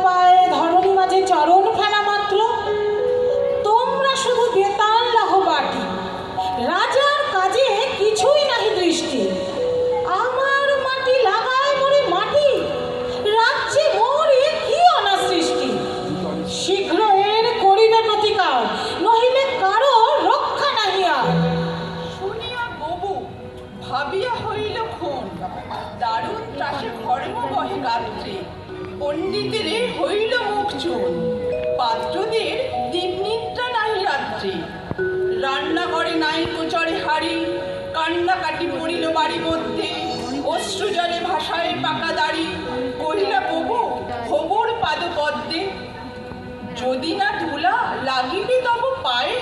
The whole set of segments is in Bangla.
পায়ে ধরণী মাঝে চরণ ফেলা মাত্র তোমরা শুধু বেতাল লাহ বাটি, রাজার কাজে কিছুই নাহি দৃষ্টি। আমার মাটি লাগায় মোরে মাটি, রাজ্যে মোরে কি অনাসৃষ্টি। শীঘ্র এর করিবে প্রতিকার, নহিলে কারো রক্ষা নাহি আর। শুনিয়া ববু ভাবিয়া হইল খুন, দারুণ ত্রাসে ধর্ম বহে রাত্রে। পণ্ডিতের হইল মুখ চুন, পাত্রদের দীপনিদ্রা নাহি রাত্রে। রান্নাঘরে নাই কোচরে হাড়ি, কান্নাকাটি পড়িল বাড়ি মধ্যে। অশ্রু জলে ভাষায় পাকা দাড়ি, কহিলা ববু হবুর পাদপদ্মে। যদি না ধুলা লাগিবে তব পায়ে,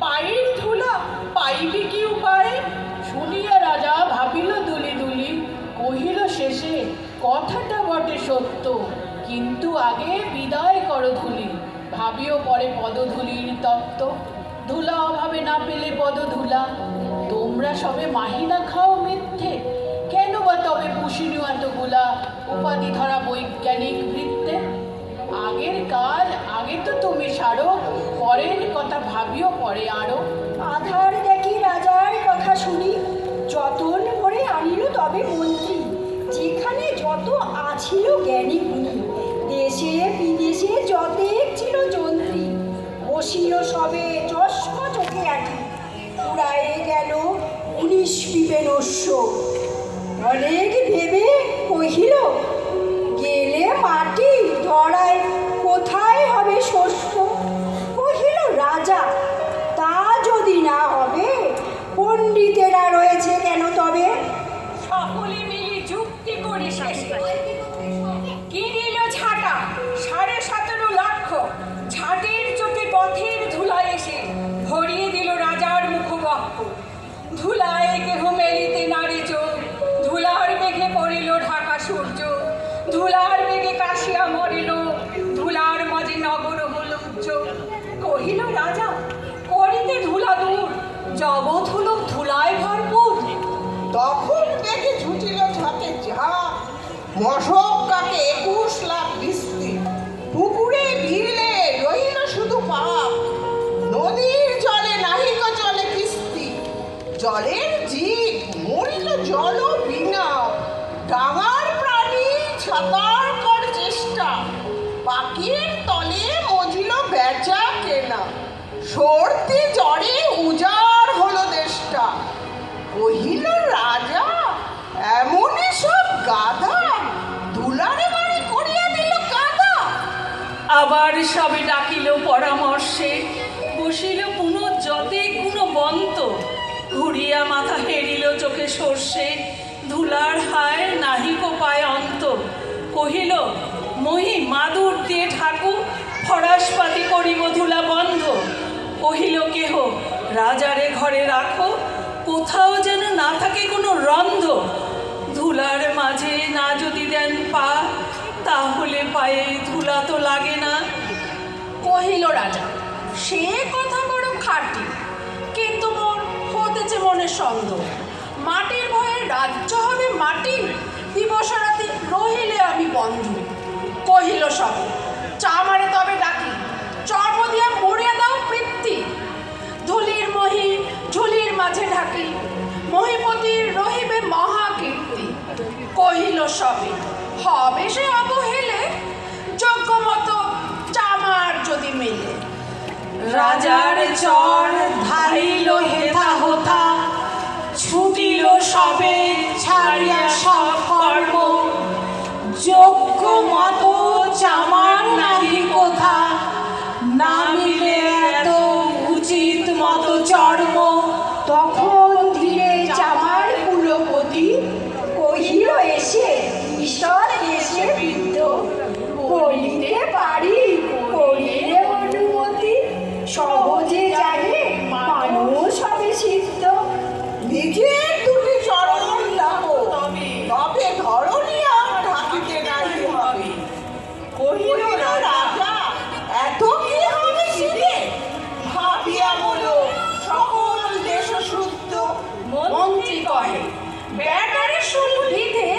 পায়ের ধুলা পাইবে কি উপায়ে। শুনিয়া রাজা ভাবিল দুলি দুলি, কহিল শেষে কথাটা বটে সত্য, কিন্তু আগে বিদায় করো ধুলি। ভাবিও পরে পদধূলির তত্ত্ব, ধুলা অভাবে না পেলে পদধূলা। তোমরা সবে মাহিনা খাও মিথ্যে, কেন বা তবে পুষিনু এতগুলা উপাধি ধরা বৈজ্ঞানিক বৃত্তে। আগের কাজ আগে তো তুমি সারো, পরের কথা ভাবিও পরে আরো। আধার দেখি রাজার কথা শুনি, যতন করে আনিল তবে মন্ত্রী। যেখানে যত আছিল জ্ঞানী গুণী, দেশে বিদেশে যতেক ছিল যন্ত্রী। বসিল সবে চশমা চোখে আঁকি, পুরায়ে গেল 19 বিবেনস্য। অনেক ভেবে কহিল গেলে মাটি ধরায় কোথায় হবে শস্য। কহিল রাজা তা যদি না হবে, পণ্ডিতেরা রয়েছে কেন তবে। সকলে মিলে যুক্তি করে শেষে কিনিল ঝাঁটা 17.5 লক্ষ। ঝাঁটের চোখে পথের ধুলা এসে ভরিয়ে দিল রাজার মুখবক্ষ। ধুলায় কেহ মেলিতে নারে চোখ, ধুলার মেঘে পড়িল ঢাকা সূর্য। ধুলার মেঘে কাশিয়া মরিল, ধুলার মাঝে নগর হল উজ্জ্বল। কহিল রাজা করিতে ধুলা দূর, জগৎ হল ধুলায় ভরপুর। তখন দেখে ছুটিল ঝাঁকে ঝাঁক, মশক কাকে 21 লাখ বৃষ্টি। পুকুরে ভিড়লে রইল শুধু পাপ, নদীর জলে নাহিক চলে কিস্তি। জলের জীব মরিল জল বিনা, ডাঙার প্রাণী ছাতার কর চেষ্টা। পাখির তলে মজিল বেচা কেনা, সর্দি জ্বরে উজাড় হলো দেশটা। কহিল রাজা এমনই সব গাধা, ধুলারে বাড়ি করিয়া দিল কাদা। আবার সবে ডাকিল পরামর্শে, বসিল পুনঃযতে গুণবন্ত। ঘুরিয়া মাথা হেরিল চোখে সর্ষে, ধুলার হায় নাহিক পায় অন্ত। কহিল মহি মাদুর দিয়ে ঠাকু, ফরাসপাতি করিব ধুলা বন্ধ। কহিল কেহ রাজারে ঘরে রাখো, কোথাও যেন না থাকে কোনো রন্ধ। ধুলার মাঝে না যদি দেন পা, তাহলে পায়ে ধুলা তো লাগে না। কহিল রাজা সে কথা বড় খাঁটি, কিন্তু মোর হতেছে মনে সন্দেহ। মাটির ভয়ে রাজ্য হবে মাটি, দিবস রাতি রহিলে আমি বন্ধু। কহিল সবে চামারে তবে ডাকি, চর্ম দিয়া মুড়িয়া দাও বৃত্তি। ধুলির মহি ঝুলির মাঝে ঢাকি, মহিপতির রহিবে মহাকীর্তি। কহিল সবে হবে সে অবহেলে, যোগ্য মতো চামার যদি মেলে। রাজার চর ধাইল হেথা হোথা, ছুটিল সবে ছাড়িয়া সব কর্ম। যোগ্য মতো চামার নাহি কোথা, না মিলে এত উচিত মতো চর্ম। তখন ধীরে চামার কুলপতি কহিল এসে ঈশ্বর এসে বৃদ্ধ। বলিতে পারি করিলে অনুমতি, সহজে জানে মানুষ হবে সিদ্ধ। নিজের দুটি চরণ লাভো, তবে ধরণী আর ঢাকিতে নাহি হবে। কহিল রাজা এত কি হবে সিদ্ধে, ভাবিয়া বলো সকল দেশ শুদ্ধ। মন্ত্রী কহে ব্যাটারে শুরু বিধে,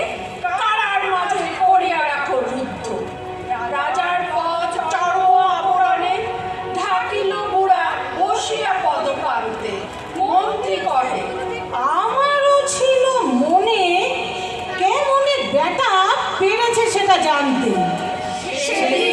কারার মাঝে করিয়া রাখো রুদ্ধ। রাজার পদপ্রান্তে মন্ত্রী কহে, আমারও ছিল মনে কেমনে বেটা পেরেছে সেটা জানতে। সেই